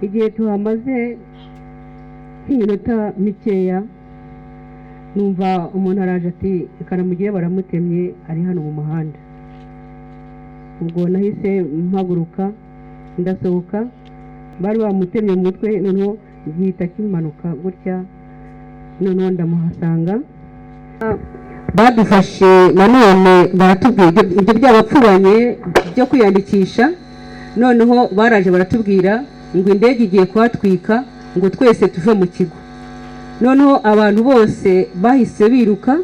igihe tuhamaze nk'iminota mikeya numva umuntu araje ati Kanamugire baramutemye ari hano mu muhanda. Ubwo nahise mpaguruka ndasohoka, bari bamutemye mu mutwe, noneho gihita kimanuka gutya, noneho ndamuhasanga. Badufashe nanone baratubwira ibyo byabapfuranye byo kwiyandikisha, noneho baraje baratubwira ngo indege igiye kuhatwika ngo twese tuve mu kigo. Noneho abantu bose bahise biruka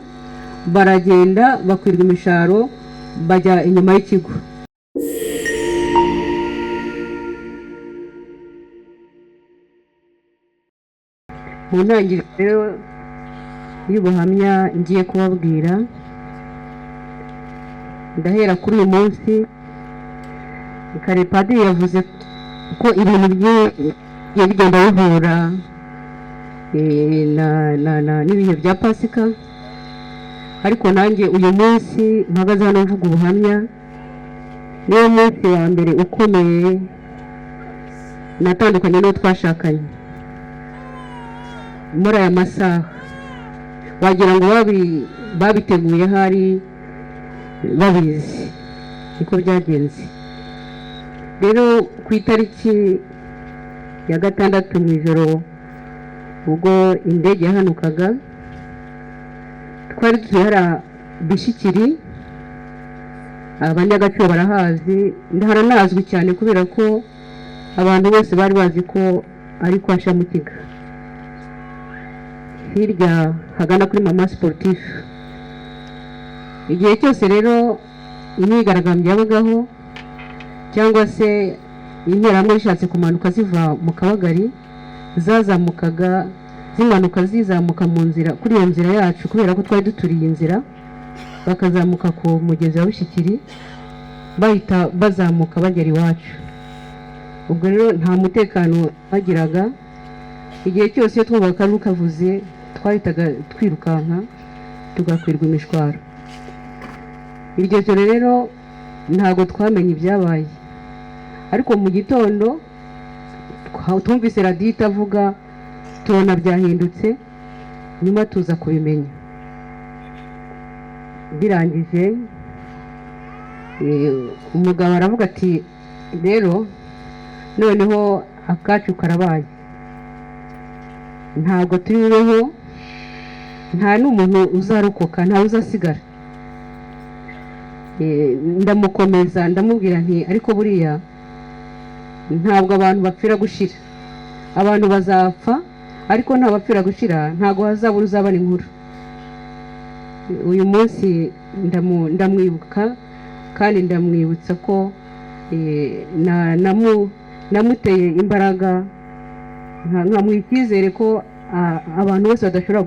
baragenda bakwirwa imisharo bajya inyuma y'ikigo. Mu ntangiriro y'ubuhamya ngiye kubabwira, ndahera kuri uyu munsi. Kare padiri yavuze ko ibintu bigiye bigenda bihura n'ibihe bya Pasika, ariko nanjye uyu munsi mpagaze hano mvuga ubuhamya, niwo munsi wa mbere ukomeye natandukanye n'uwo twashakanye. Muri aya masaha wagira ngo babiteguye hari babizi niko byagenze. Rero ku itariki ya 6 mu ijoro ubwo indege yahanukaga, twari tuhara Bishikiri, abanyagaciro barahazi, ndaharanazwi cyane kubera ko abantu bose bari bazi ko ari kwa Shamukiga, hirya hagana kuri Mama Sportif. Igihe cyose rero imyigaragambyo yabagaho cyangwa se interahamwe zishatse kumanuka ziva mu Kabagari, zazamukaga zimanuka zizamuka mu nzira kuri iyo nzira yacu, kubera ko twari duturiye inzira, bakazamuka ku mugezi wa Bishikiri bahita bazamuka bagera iwacu. Ubwo rero nta mutekano bagiraga. Igihe cyose iyo twumvaga kari kavuze twahitaga twirukanka tugakwirwa imishwaro. Iryo joro rero ntago twamenye ibyabaye, ariko mu gitondo twumvise radiyo itavuga, tubona byahindutse, nyuma tuza kubimenya. Birangije umugabo aravuga ati rero noneho akacu karabaye, ntabwo turiho, nta n'umuntu uzarokoka, nta uzasigara. Ndamukomeza ndamubwira nti ariko buriya ntabwo abantu bapfira gushira, abantu bazapfa ariko nta bapfira gushira, ntabwo hazabura uzabana inkuru. Uyu munsi ndamwibuka kandi ndamwibutsa ko namuteye imbaraga, nkamuha icyizere ko abantu bose badashobora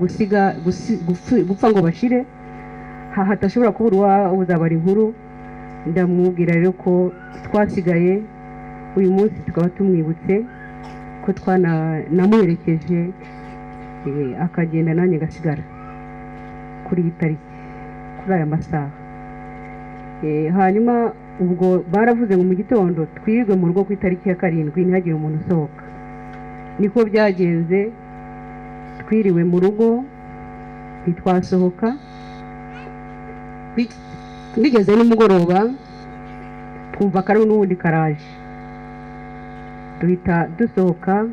gupfa ngo bashire, hatashobora kubura uzabara inkuru. Ndamubwira rero ko twasigaye uyu munsi tukaba tumwibutse ko namuherekeje akagenda nanjye gasigara kuri iyi tariki, kuri aya masaha. Hanyuma ubwo baravuze ngo mu gitondo twirwe mu rugo ku itariki ya 7 ntihagire umuntu usohoka. Niko byagenze, twiriwe mu rugo ntitwasohoka. Bigeze nimugoroba twumva kari n'ubundi karaje, duhita dusohoka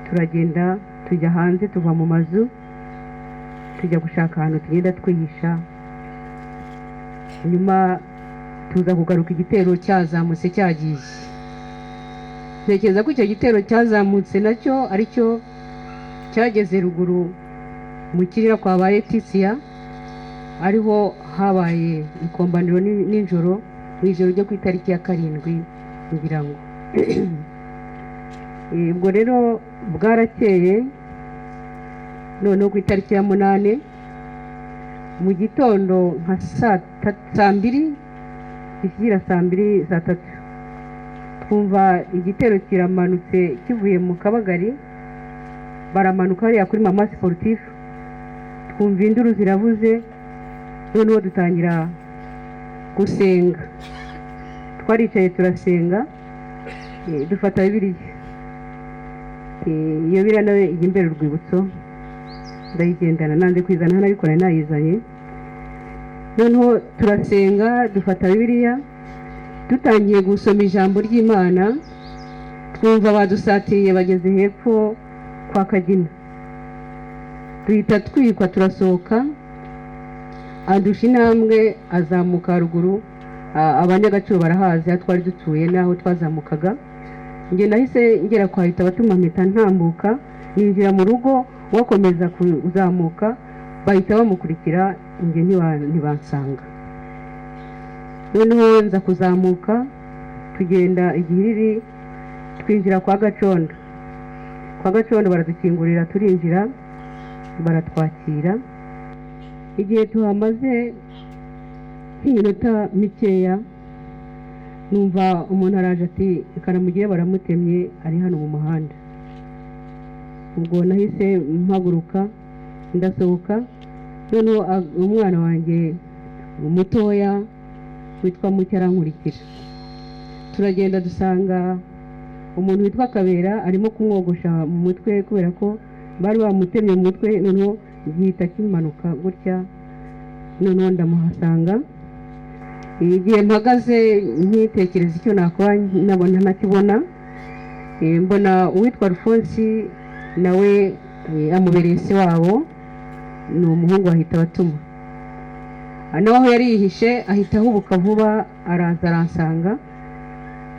turagenda tujya hanze, tuva mu mazu tujya gushaka ahantu tugenda twihisha. Nyuma tuza kugaruka igitero cyazamutse cyagiye. Ntekereza ko icyo gitero cyazamutse nacyo aricyo cyageze ruguru mu kirira kwa ba Leticia, ariho habaye ikombaniro n'ijoro, mu ijoro ryo ku itariki ya 7 ngira ngo. Ubwo rero bwarakeye, noneho ku itariki ya 8 mu gitondo nka saa 2 ishyira saa 2 saa 3 twumva igitero kiramanutse kivuye mu Kabagari, baramanuka hariya kuri Mama Sportif, twumva induru ziravuze, noneho dutangira gusenga. Twaricaye turasenga, dufata Bibiliya iyo biriya nawe ijya imbere urwibutso ndayigendana nanze kwizana hano ariko nari nayizanye. Noneho turasenga dufata Bibiliya dutangiye gusoma ijambo ry'Imana twumva badusatiye bageze hepfo kwa Kagina, duhita twikwa turasohoka, andusha intambwe azamuka haruguru. Abanyagaciro barahazi aho twari dutuye n'aho twazamukaga. Njye nahise ngera kwa hita batuma mpita ntambuka ninjira mu rugo, wakomeza kuzamuka bahita bamukurikira, njye ntibansanga. Noneho nza kuzamuka tugenda igihiriri twinjira kwa Gacondo. Kwa Gacondo baradukingurira turinjira baratwakira. Igihe tuhamaze nk'iminota mikeya numva umuntu araje ati Kanamugire baramutemye ari hano mu muhanda. Ubwo nahise mpaguruka ndasohoka. Noneho umwana wanjye mutoya witwa Mucyo arankurikira, turagenda dusanga umuntu witwa Kabera arimo kumwogosha mu mutwe kubera ko bari bamutemye mu mutwe. Noneho gihita kimanuka gutya, noneho ndamuhasanga. Igihe mpagaze nkitekereza icyo nakora nabona ntakibona, mbona uwitwa Alphonse nawe amubereye se wabo, ni umuhungu ahita batuma. Nawe aho yari yihishe ahita ahubuka vuba araza aransanga,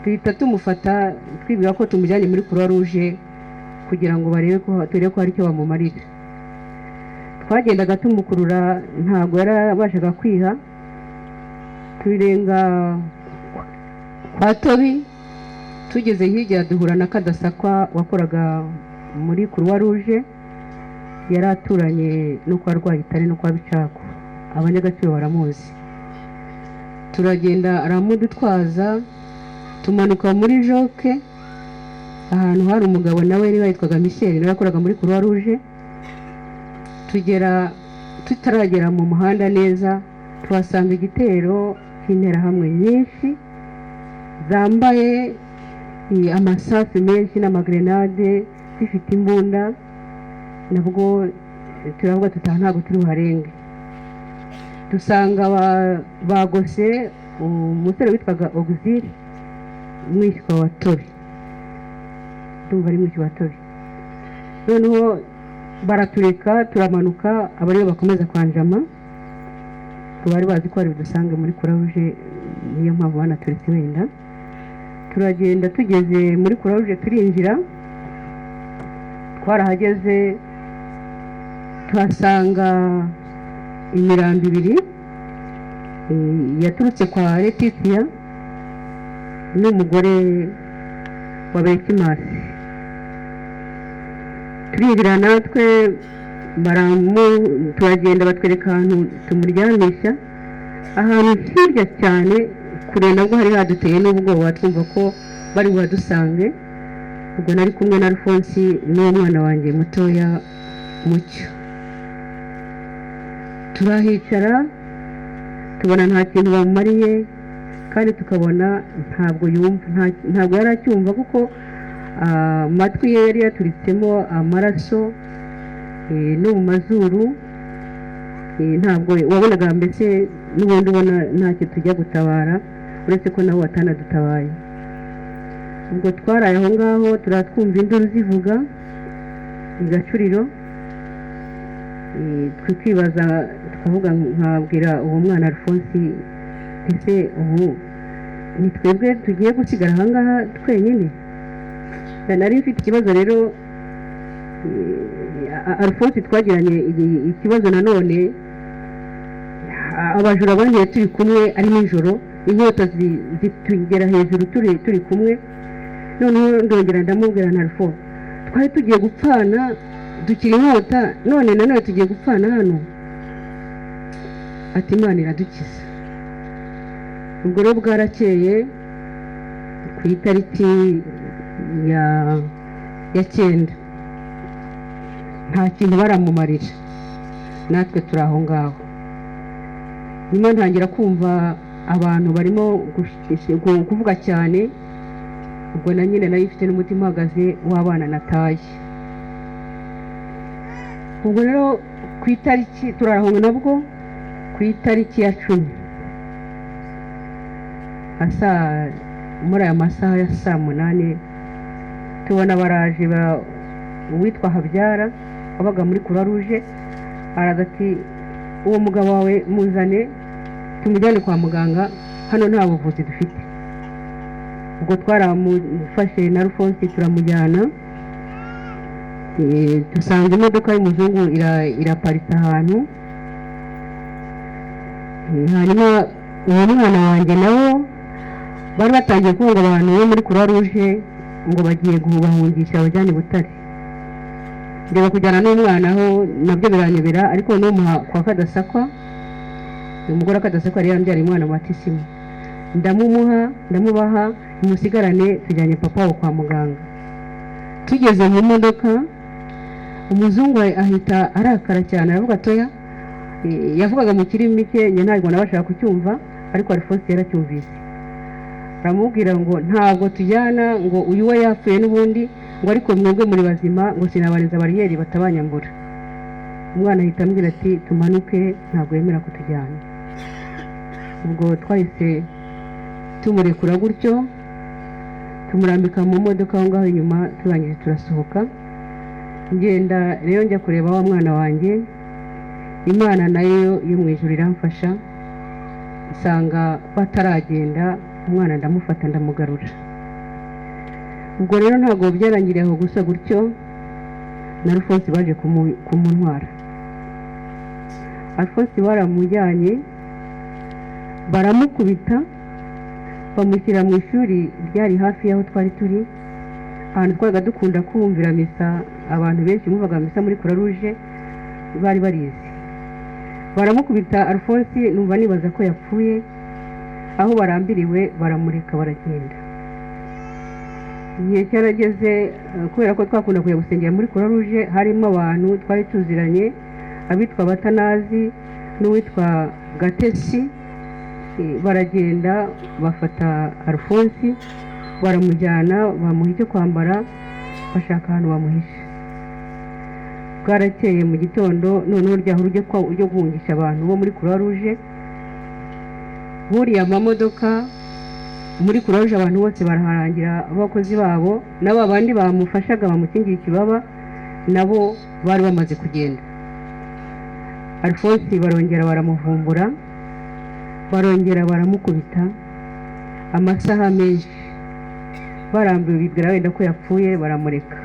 tuhita tumufata twibwira ko tumujyanye muri Croix Rouge kugira ngo turebe ko hari icyo bamumarira. Twagendaga tumukurura ntabwo yarabashaga kwiha, turenga kwa Tobi tugeze hirya duhura na Kadasakwa wakoraga muri Croix Rouge, yari aturanye no kwa Rwahitare no kwa Bicako, abanyagaciro baramuzi. Turagenda aramudutwaza tumanuka muri Joke ahantu hari umugabo nawe yari yitwaga Michel nawe yakoraga muri Croix Rouge. Tugera tutaragera mu muhanda neza tuhasanga igitero cy'interahamwe nyinshi zambaye amasasu menshi n'amagrenade zifite imbunda. Nabwo turavuga tutaha ntabwo turi buharenge. Dusanga bagose umusore witwaga Auxile mwishywa wa Tobi, ndumva ari mwishywa wa Tobi. Noneho baratureka turamanuka, abariyo bakomeza kwanjama, bari bazi ko ari budusange muri Croix Rouge, niyo mpamvu banaturetse wenda. Turagenda tugeze muri Croix Rouge turinjira, twarahageze tuhasanga imirambo ibiri yaturutse kwa Letitia n'umugore wa Bekimasi. Turinjira natwe turagenda batwereka ahantu tumuryamisha, ahantu hirya cyane kure, nabwo hari haduteye n'ubwoba twumva ko bari buhadusange. Ubwo nari kumwe na Alphonse n'umwana wanjye mutoya Mucyo. Turahicara tubona nta kintu bamumariye, kandi tukabona ntabwo yari acyumva kuko amatwi ye yari yaturitsemo amaraso no mu mazuru. Ntabwo wabonaga mbese n'ubundi ubona ntacyo tujya gutabara uretse ko nawe atanadutabaye. Ubwo twaraye aho ngaho turatwumva induru zivuga igacuriro, twibaza tukavuga nkabwira uwo mwana Alphonse ese ubu ni twebwe tugiye gusigara aha ngaha twenyine. Nari mfite ikibazo rero, Alphonse twagiranye ikibazo nanone, abajura banteye turi kumwe ari nijoro, inkota zitugera hejuru turi kumwe. Noneho ndongera ndamubwira na Alphonse twari tugiye gupfana dukira inkota, none nanone tugiye gupfana hano. Ati Imana iradukiza. Ubwo rero bwarakeye ku itariki ya 9 nta kintu baramumarira, natwe turi aho ngaho. Nyuma ntangira kumva abantu barimo kuvuga cyane, ubwo na nyine nari mfite n'umutima uhagaze w'abana nataye. ubwo rero ku itariki turarahunga nabwo ku itariki ya 10 muri aya masaha ya saa 8 tubona baraje uwitwa Habyara wabaga muri Croix Rouge araza ati uwo mugabo wawe muzane tumujyane kwa muganga, hano nta buvuzi dufite. Ubwo twaramufashe na Alphonse turamujyana, dusanga imodoka y'umuzungu iraparitse ahantu. Hanyuma uwo mwana wanjye nawo bari batangiye kubunga abantu bo muri Croix Rouge ngo bagiye guhungisha abajyane Butare. Ndeba kujyana n'umwana aho nabyo biranyobera, ariko n'umuha kwa Kadasakwa, umugore Kadasakwa yari yambyara umwana Matisimu, ndamubaha umusigarane tujyanye papa kwa muganga. Tugeze mu modoka umuzungu ahita arakara cyane, aravuga toya, yavugaga mu kirimi mike njye ntabwo nabashaka kucyumva, ariko Alphonse yaracyumvise. Aramubwira ngo ntabwo tujyana, ngo uyu we yapfuye n'ubundi, ngo ariko mwebwe muri bazima, ngo sinabarenza bariyeri batabanyambura. Umwana ahita ambwira ati tumanuke, ntabwo yemera kutujyana. Ubwo twahise tumurekura gutyo, tumurambika mu modoka aho ngaho inyuma, turangije turasohoka. Ngenda rero njya kureba wa mwana wanjye, Imana nayo yo mu ijuru iramfasha, isanga bataragenda, umwana ndamufata ndamugarura. Ubwo rero ntabwo byarangiriye aho gusa gutyo, na Alphonse baje kumuntwara. Alphonse baramujyanye baramukubita, bamushyira mu ishuri ryari hafi y'aho twari turi, ahantu twabaga dukunda kumvira misa. Abantu benshi muvaga misa muri Croix Rouge bari barizi. Baramukubita Alphonse, numva nibaza ko yapfuye. Aho barambiriwe baramureka baragenda. Igihe cyarageze, kubera ko twakunda kujya gusengera muri Croix Rouge, harimo abantu twari tuziranye, abitwa Batanazi n'uwitwa Gatesi. Baragenda bafata Alphonse baramujyana, bamuha icyo kwambara, bashaka ahantu bamuhisha. Bwarakeye mu gitondo, noneho ryaho ryo guhungisha abantu bo muri Croix Rouge, buriya amamodoka muri Croix Rouge abantu bose baraharangira, abakozi babo nabo abandi bamufashaga bamukingira ikibaba nabo bari bamaze kugenda. Alphonse barongera baramuvumbura, barongera baramukubita amasaha menshi, barambiwe bibwira wenda ko yapfuye, baramureka.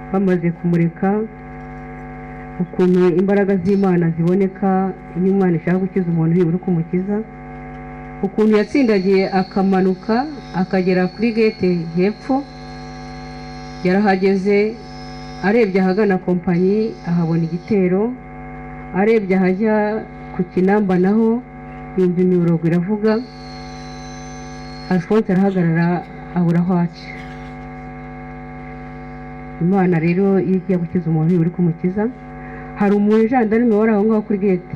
Bamaze kumureka, ukuntu imbaraga z'Imana ziboneka iyo Imana ishaka gukiza umuntu yibura kumukiza, ukuntu yatsindagiye akamanuka akagera kuri gate hepfo. Yarahageze, arebye ahagana kompanyi ahabona igitero, arebye ahajya ku Kinamba naho yumva imirongo iravuga. Alphonse arahagarara abura aho aca. Imana rero iyo igiye gukiza umuntu yibura kumukiza, hari umujandarume wari aho ngaho kuri gate,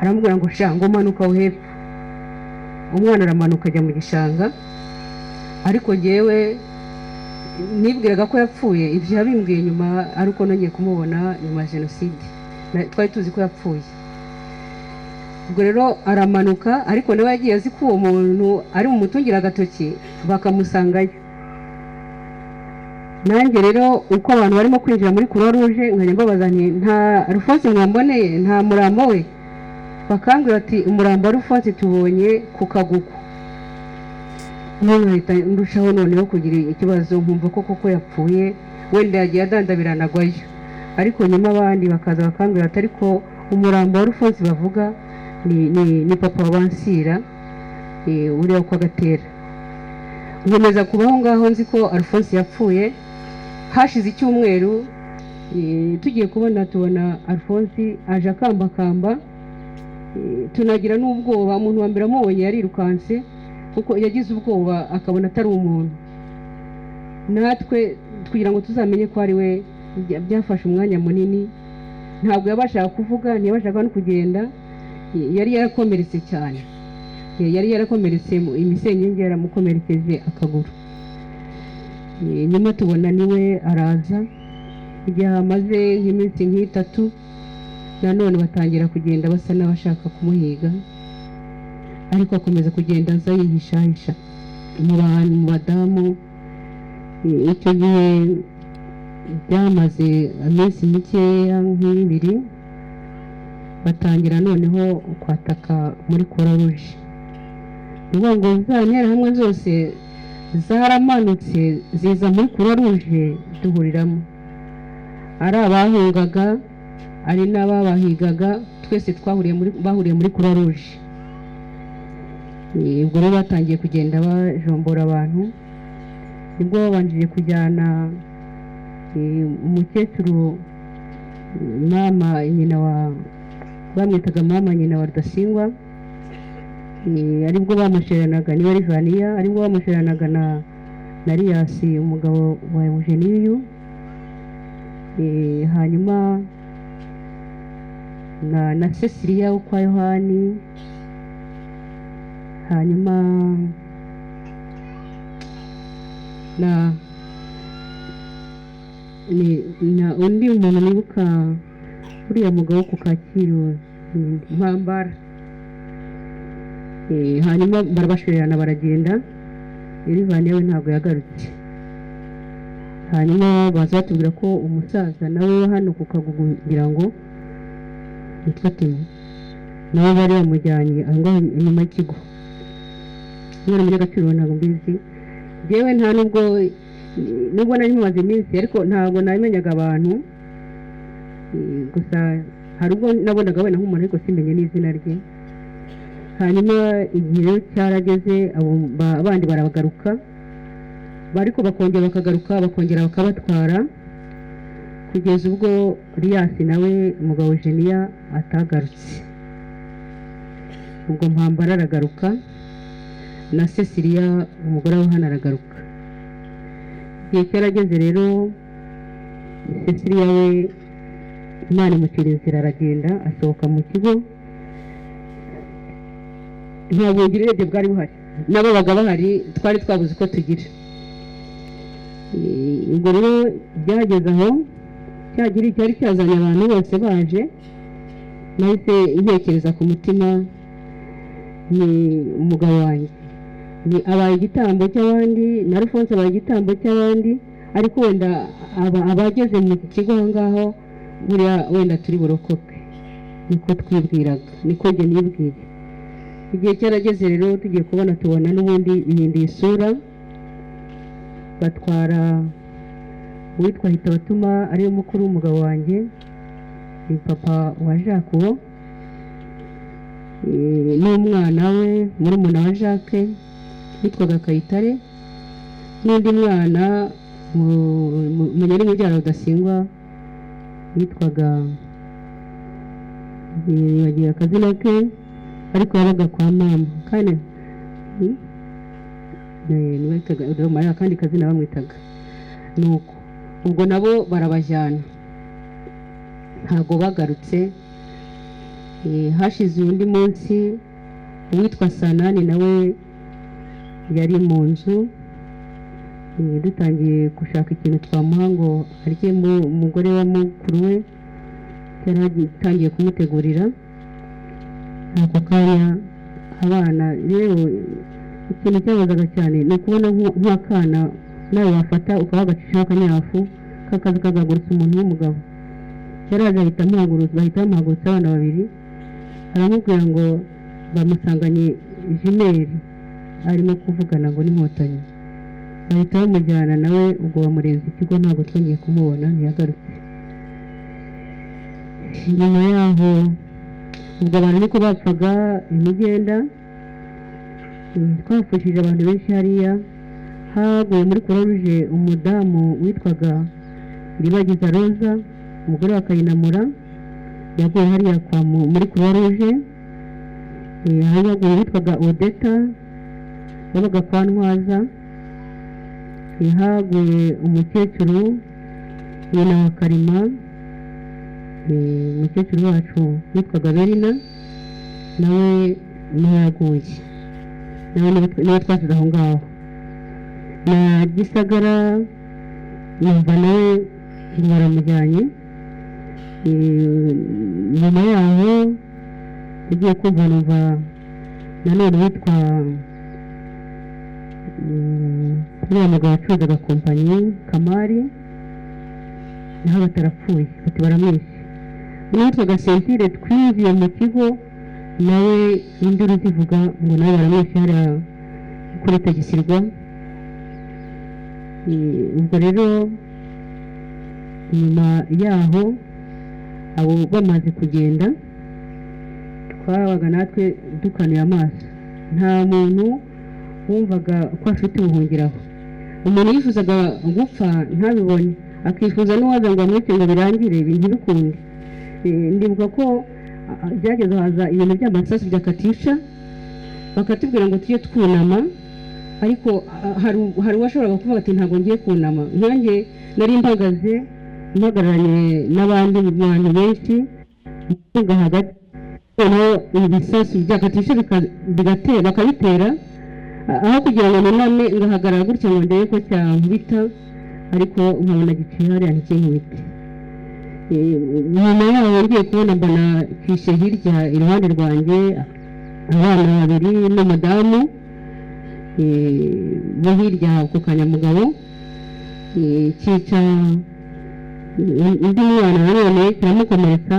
aramubwira ngo sha ngo manuka aho hepfo. Umwana aramanuka ajya mu gishanga, ariko jyewe nibwiraga ko yapfuye. Ibyo yabimbwiye nyuma, ariko nongeye kumubona nyuma ya Jenoside, twari tuzi ko yapfuye. Ubwo rero aramanuka, ariko nawe yagiye azi ko uwo muntu ari mu mutungira agatoki bakamusangayo. Nanjye rero uko abantu barimo kwinjira muri Croix Rouge, nkajya mbabaza nti nta Alphonse mwamboneye, nta murambo we? Bakambwira ati umurambo wa Alphonse tubonye ku kaguku. Nkahita ndushaho noneho kugira ikibazo, nkumva ko koko yapfuye, wenda yagiye adandabiranagwayo. Ariko nyuma abandi bakaza bakambwira ati ariko umurambo wa Alphonse bavuga ni papa wa Bansira, uriya kwa Gatera. Nkomeza kubaho ngaho nzi ko Alphonse yapfuye. Hashize icyumweru, tugiye tubona Alphonse aje akambakamba, tunagira n'ubwoba. Umuntu wa mbere amubonye yarirukanse, kuko yagize ubwoba akabona atari umuntu. Natwe kugira ngo tuzamenye ko ari we, byafashe umwanya munini. Ntabwo yabashaga kuvuga, ntiyabashaga no kugenda, yari yarakomeretse cyane. Yari yarakomeretse, imisenyenge yaramukomerekeje akaguru. Nyuma tubona niwe araza, igihe hamaze nk'iminsi nk'itatu nanone batangira kugenda basa n'abashaka kumuhiga, ariko akomeza kugenda aza yihishahisha mu badamu. Icyo gihe byamaze iminsi mikeya nk'ibiri, batangira noneho kwataka muri Croix Rouge. Niyo ngo za nterahamwe zose zaramanutse ziza muri Croix Rouge duhuriramo, ari abahungaga ari n'ababahigaga, twese bahuriye muri Croix Rouge. Ubwo rero batangiye kugenda bajombora abantu, nibwo babanjije kujyana umukecuru mama nyina bamwitaga mama nyina wa Rudasingwa, aribwo bamusheranaga niwe Rivaniya, aribwo bamusheranaga na Riyasi umugabo wa Eugeniyu, hanyuma na Cecilia ukwa Yohani, hanyuma na undi muntu nibuka uriya mugabo ku Kacyiru Mpambara. Hanyuma barabashorerana baragenda, Rivaniya we ntabwo yagarutse. Hanyuma baza batubwira ko umusaza nawe hano ku Kagugu ngira ngo Fatima nawe bari bamujyanye aho ngaho inyuma y'ikigo. Mwana munyagaciro ntabwo mbizi, yewe nta nubwo nari mumaze iminsi, ariko ntabwo namenyaga abantu, gusa hari ubwo nabonaga wenda nk'umuntu ariko simenye n'izina rye. Hanyuma igihe cyarageze abandi barabagaruka, bariko bakongera bakagaruka bakongera bakabatwara, kugeza ubwo Riyasi nawe umugabo Eugenia atagarutse. Ubwo Mpambara aragaruka na Cecilia umugore wa hano aragaruka. Igihe cyarageze rero Cecilia we Imana imucira inzira, aragenda asohoka mu kigo, nta bungirire bwari buhari, nabo baga bahari, twari twabuze uko tugira. Ubwo rero byageze aho cyagiri cyari cyazanye abantu bose baje, nahise intekereza ku mutima, ni umugabo wanjye ni abaye igitambo cy'abandi, na Alphonse abaye igitambo cy'abandi, ariko wenda abageze mu kigo aho ngaho buriya wenda turi burokoke, niko twibwiraga, niko njye nibwira. Igihe cyarageze rero tugiye tubona n'ubundi ihinduye isura, batwara uwitwa Hitabatuma ariwe mukuru w'umugabo wanjye, ni papa wa Jacques uwo, n'umwana we murumuna wa Jacques witwaga Kayitare, n'undi mwana munyari mubyara Rudasingwa witwaga yagiye akazina ke ariko yabaga kwa mama kane niwitaga kandi kazina bamwitaga. Nuko ubwo nabo barabajyana, ntago bagarutse. Hashize undi munsi uwitwa Sanani nawe yari mu nzu, dutangiye gushaka ikintu twamuha ngo arye, umugore wa mukuru we yaratangiye kumutegurira. Ako kanya abana rero ikintu cyabazaga cyane ni ukubona nk'akana nawe wafata ukabagacishaho akanyafu kakaza kagagurutsa umuntu w'umugabo. Yaraje bahita bamuhagurutsa abana babiri, aramubwira ngo bamusanganye Jimeri arimo kuvugana ngo n'inkotanyi, bahita bamujyana nawe. Ubwo bamureza ikigo, ntabwo twongeye kumubona, ntiyagarutse. Nyuma yaho ubwo abantu niko bapfaga imigenda, twafashije abantu benshi. Hariya haguye muri Croix Rouge umudamu witwaga Iribagiza Roza, umugore wa Kayinamura, yaguye hariya muri Croix Rouge. Haguye witwaga Odeta wabaga kwa Ntwaza. Haguye umukecuru nyina wa Karima, umukecuru wacu witwaga Berina, nawe yaguye, nawe twasize aho ngaho. Na Gisagara numva nawe baramujyanye. Nyuma yaho yagiye kumva numva nanone witwa uriya mugabo wacuruzaga kompanyi Kamari naho batarapfuye bati baramwishe. N'uwitwaga Sentire twinjiye mu kigo nawe induru zivuga ngo nawe baramwishe hariya kuri Tagisirwa. Ubwo rero nyuma yaho abo bamaze kugenda twabaga natwe dukanuye amaso, nta muntu wumvaga ko afite ubuhungiraho. Umuntu yifuzaga gupfa ntabibone, akifuza n'uwaza ngo amwice ngo birangire ibintu bikunde. Ndibuka ko byageze haza ibintu by'amasasu bya Katisha bakatubwira ngo tujye twunama, ariko hari uwashoboraga kuvuga ati ntabwo ngiye kunama. Nkanjye nari mpagararanye n'abandi bantu benshi mvuga hagati, noneho ibisasu bya Katisha bakabitera, aho kugira ngo nuname ngahagarara gutya ngo ndebe ko cyankubita, ariko nkabona giciye hariya ntikinkubite. Nyuma yaho ngiye kubona mbona kishe hirya iruhande rwanjye abana babiri n'umudamu bo hirya ku Kanyamugabo, cyica undi mwana nanone kiramukomeretsa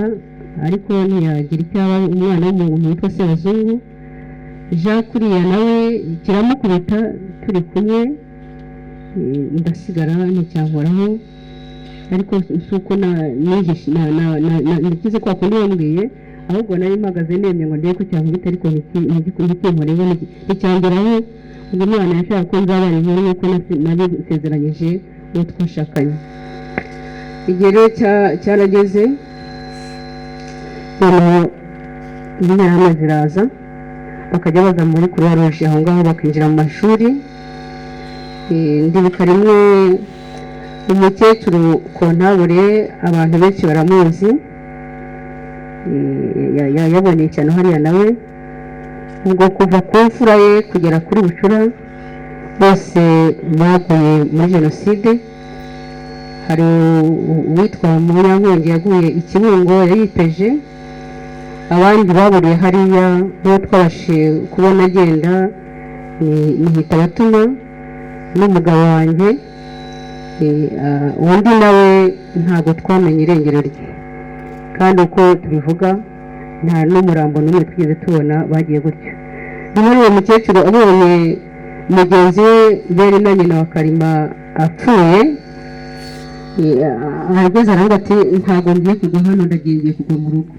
ariko ntiyagira icyaba. Umwana w'umuntu witwa Sebazungu Jean kuriya nawe kiramukubita turi kumwe, ndasigara nticyankoraho, ariko suko nigize kwa kundi wambwiye, ahubwo nari mpagaze nemye ngo ndebe ko cyankubita, ariko ntikinkoreho nticyangeraho. Ubwo umwana yashaka ko nzabana inkuru yuko nabisezeranyije uwo twashakanye. Igihe rero cyarageze, noneho interahamwe ziraza bakajya baza muri Croix Rouge aho ngaho bakinjira mu mashuri. Ndibuka rimwe umukecuru Kontabure abantu benshi baramuzi, yaboneye cyane hariya nawe. Ubwo kuva ku mfura ye kugera kuri Bucura bose baguye muri Jenoside. Hari uwitwa Munyankongi yaguye i Kibungo yayiteje, abandi baburiye hariya n'uwo twabashije kubona agenda nihita batuma n'umugabo wanjye. Undi nawe ntabwo twamenye irengero rye, kandi uko tubivuga nta n'umurambo n'umwe twigeze tubona bagiye gutyo. Nyuma uwo mukecuru abonye mugenzi we bene na nyina wa Karima apfuye, arageze aravuga ati ntabwo ngiye kugwa hano, ndagiye kugwa mu rugo.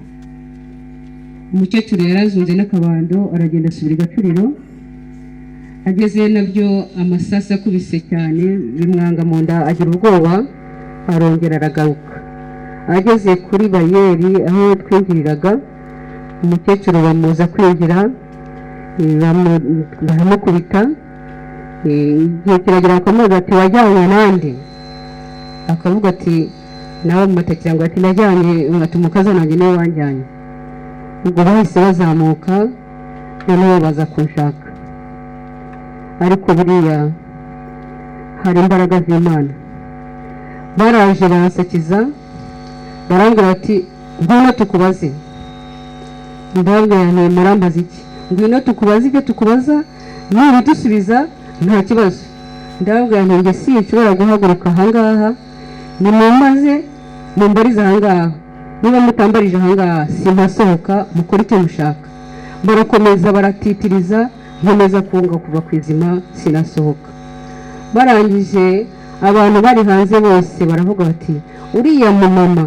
Umukecuru yarazunze n'akabando aragenda asubira i Gacuriro. Ageze nabyo amasasu akubise cyane bimwanga mu nda, agira ubwoba arongera aragaruka. Ageze kuri bariyeri aho twinjiriraga, umukecuru bamuza kwinjira baramukubita. Igihe kiragera akamubaza ati wajyanywe nande? Akavuga ati nawe mumatakira ngo ati najyanye, ati umukazana wanjye niwe wanjyanye. Ubwo bahise bazamuka noneho baza kunshaka, ariko buriya hari imbaraga z'Imana. Baraje baransakiza barambwira bati ngwino tukubaze. Ndababwira nti murambaza iki? Ngwino tukubaze ibyo tukubaza, nubidusubiza nta kibazo. Ndababwira nti njye sinshobora guhaguruka ahangaha, nimumaze mumbarize ahangaha, niba mutambarije ahangaha simpasohoka, mukora icyo mushaka. Barakomeza baratitiriza, nkomeza kunga kuva ku izima sinasohoka. Barangije abantu bari hanze bose baravuga bati uriya mumama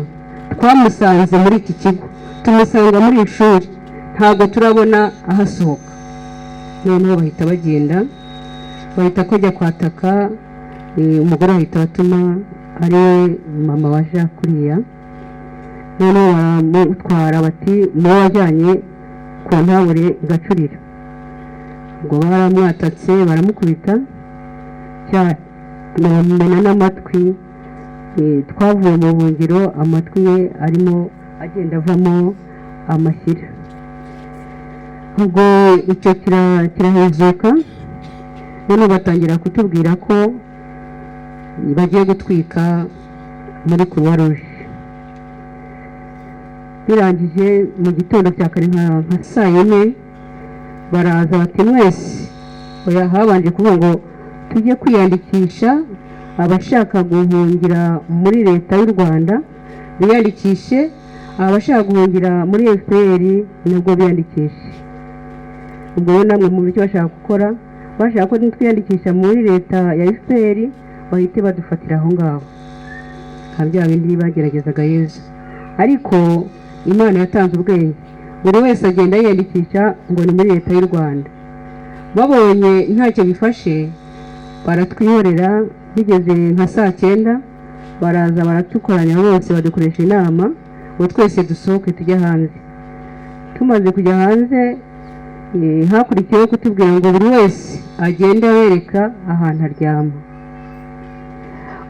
twamusanze muri iki kigo, tumusanga muri ishuri, ntabwo turabona ahasohoka. Noneho bahita bagenda, bahita kujya kwataka. Umugore ahita batuma ari mama waje kuriya, noneho baramutwara bati niwe wajyanye Kontabure Gacuriro. Ubwo baramwatatse baramukubita cyane, bamumena n'amatwi. Twavuye mu buhungiro amatwi ye arimo agenda avamo amashyira. Ubwo icyo kirahezuka, noneho batangira kutubwira ko bagiye gutwika muri Croix Rouge. Birangije mu gitondo cya kare nka saa yine baraza bati mwese oya, habanje kuvuga ngo tujye kwiyandikisha, abashaka guhungira muri leta y'u Rwanda biyandikishe, abashaka guhungira muri FPR nabwo biyandikishe. Ubwo namwe mu buryo bashaka gukora, bashaka ko twiyandikisha muri leta ya FPR bahite badufatira aho ngaho, habya bindi bageragezaga Yesu. Ariko Imana yatanze ubwenge, buri wese agenda yiyandikisha ngo ni muri leta y'u Rwanda. Babonye ntacyo bifashe baratwihorera. Bigeze nka saa 9 baraza baratukoranya bose, badukoresha inama ngo twese dusohoke tujya hanze. Tumaze kujya hanze hakurikiyeho kutubwira ngo buri wese agenda abereka ahantu aryama.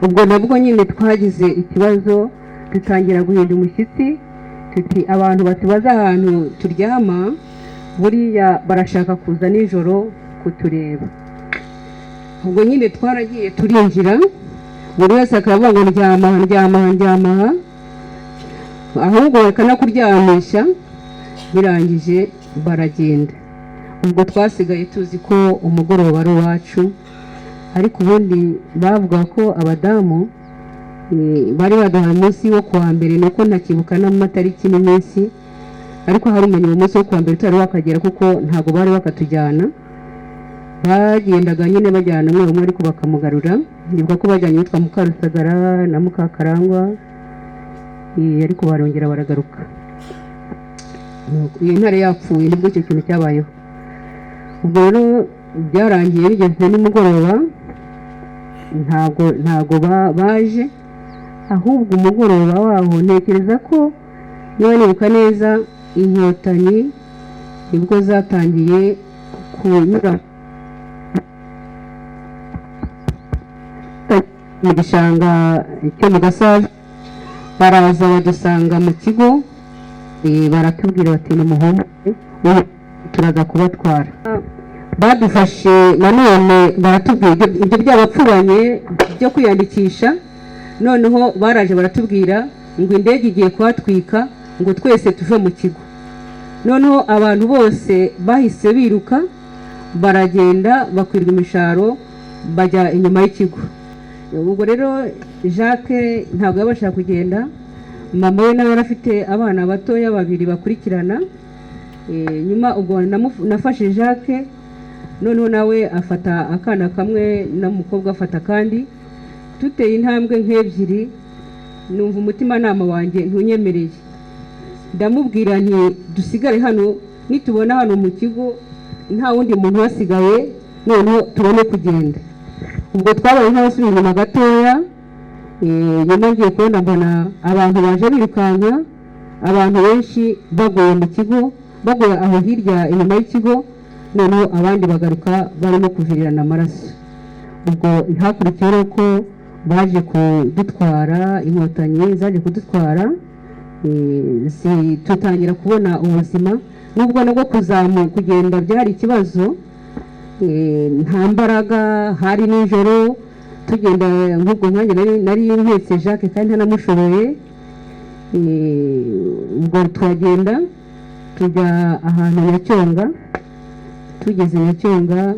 Ubwo nabwo nyine twagize ikibazo, dutangira guhinda umushyitsi, tuti abantu batubaza ahantu turyama buriya barashaka kuza nijoro kutureba. Ubwo nyine twaragiye turinjira, buri wese akavuga ngo ndyama, ahubwo bakana kuryamisha. Birangije baragenda. Ubwo twasigaye tuzi ko umugoroba ari uwacu, ariko ubundi bavuga ko abadamu bari baduhaye umunsi wo kuwa mbere, nuko ntakibuka n'amatariki n'iminsi, ariko hari umenye mu munsi wo kuwa mbere tutari wakagera kuko ntago bari bakatujyana. Bagendaga nyine bajyana umwe ariko bakamugarura. Nibuka ko bajyanye witwa Mukarusagara na Mukakarangwa, ariko barongera baragaruka. Iyi ntare yapfuye, nibwo icyo kintu cyabayeho. Ubwo rero byarangiye bigeze nimugoroba, ntago baje, ahubwo umugoroba waho ntekereza ko niba nibuka neza Inkotanyi nibwo zatangiye kunyura mu gishanga cyo mu Gasave. Baraza badusanga mu kigo, baratubwira bati n'umuhungu turaza kubatwara. Badufashe nanone baratubwira ibyo byabapfuranye byo kwiyandikisha. Noneho baraje baratubwira ngo indege igiye kuhatwika, ngo twese tuve mu kigo. Noneho abantu bose bahise biruka, baragenda bakwirwa imisharo bajya inyuma y'ikigo. Ubwo rero Jacques ntabwo yabasha kugenda, mama we nawe yarafite abana batoya babiri bakurikirana. Nyuma ubwo nafashe Jacques, noneho nawe afata akana kamwe n'umukobwa afata kandi, tuteye intambwe nk'ebyiri numva umutima nama wanjye ntunyemereye. Ndamubwira nti dusigare hano, nitubona hano mu kigo nta wundi muntu wasigaye noneho tubone kugenda. Ubwo twabaye nk'abasubiye inyuma gatoya. Nyuma ngiye kubona mbona abantu baje birukanka, abantu benshi baguye mu kigo, baguye aho hirya inyuma y'ikigo, noneho abandi bagaruka barimo kuvirirana amaraso. Ubwo hakurikiyeho ko baje kudutwara, Inkotanyi zaje kudutwara, tutangira kubona ubuzima. Nubwo nabwo kugenda byari ikibazo, nta mbaraga, hari nijoro tugenda nk'ubwo nkanjye nari mpetse Jacques kandi ntanamushoboye. Ubwo turagenda tujya ahantu Nyacyonga. Tugeze Nyacyonga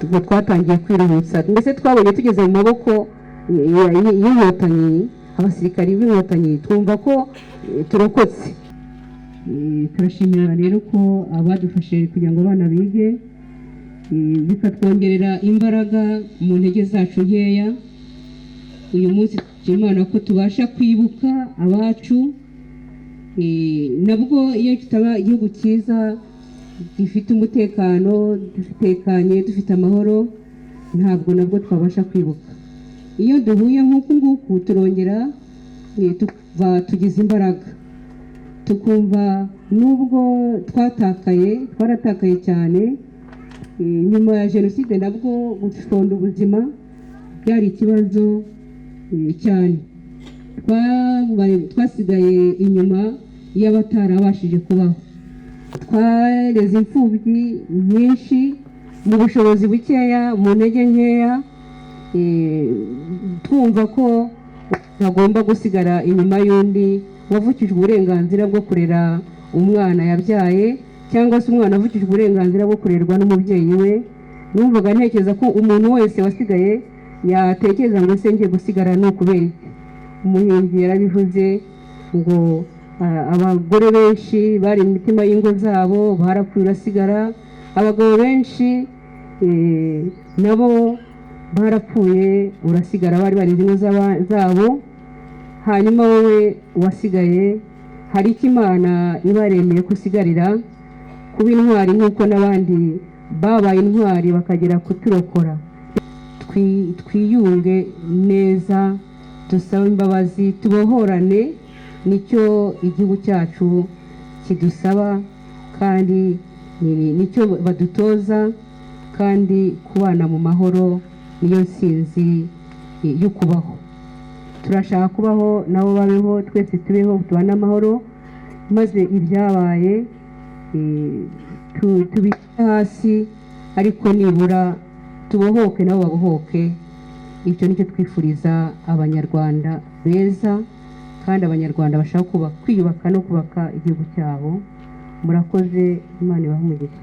ubwo twatangiye kwiruhutsa, mbese twabonye tugeze mu maboko y'Inkotanyi, abasirikari b'Inkotanyi, twumva ko turokotse. Turashimira rero ko abadufashe kugira ngo abana bige, bikatwongerera imbaraga mu ntege zacu nkeya. Uyu munsi Imana ko tubasha kwibuka abacu, nabwo iyo kitaba igihugu cyiza gifite umutekano, dutekanye, dufite amahoro, ntabwo nabwo twabasha kwibuka. Iyo duhuye nk'uku nguku turongera tugize imbaraga, tukumva nubwo twaratakaye cyane. Nyuma ya Jenoside nabwo gufonda ubuzima byari ikibazo cyane. Twasigaye inyuma y'abatarabashije kubaho. Twareze imfubyi nyinshi mu bushobozi bukeya, mu ntege nkeya, twumva ko ntagomba gusigara inyuma y'undi wavukijwe uburenganzira bwo kurera umwana yabyaye cyangwa se umwana avukijwe uburenganzira bwo kurerwa n'umubyeyi we. Numvaga ntekereza ko umuntu wese wasigaye yatekereza ngo ese ngiye gusigara no kubera iki. Umuhinzi yarabivuze ngo abagore benshi bari mu mitima y'ingo zabo barapfuye urasigara, abagabo benshi nabo barapfuye urasigara, bari bari ingo zabo. Hanyuma wowe wasigaye hari icyo Imana ibaremeye kusigarira, kuba intwari nk'uko n'abandi babaye intwari bakagera kuturokora. Twiyunge neza, dusabe imbabazi, tubohorane, nicyo igihugu cyacu kidusaba kandi nicyo badutoza, kandi kubana mu mahoro niyo nsinzi yo kubaho. Turashaka kubaho nabo babeho, twese tubeho tubana amahoro, maze ibyabaye tubite hasi, ariko nibura tubohoke nabo babohoke. Icyo nicyo twifuriza abanyarwanda beza, kandi abanyarwanda bashaka kwiyubaka no kubaka igihugu cyabo. Murakoze, Imana ibahe umugisha.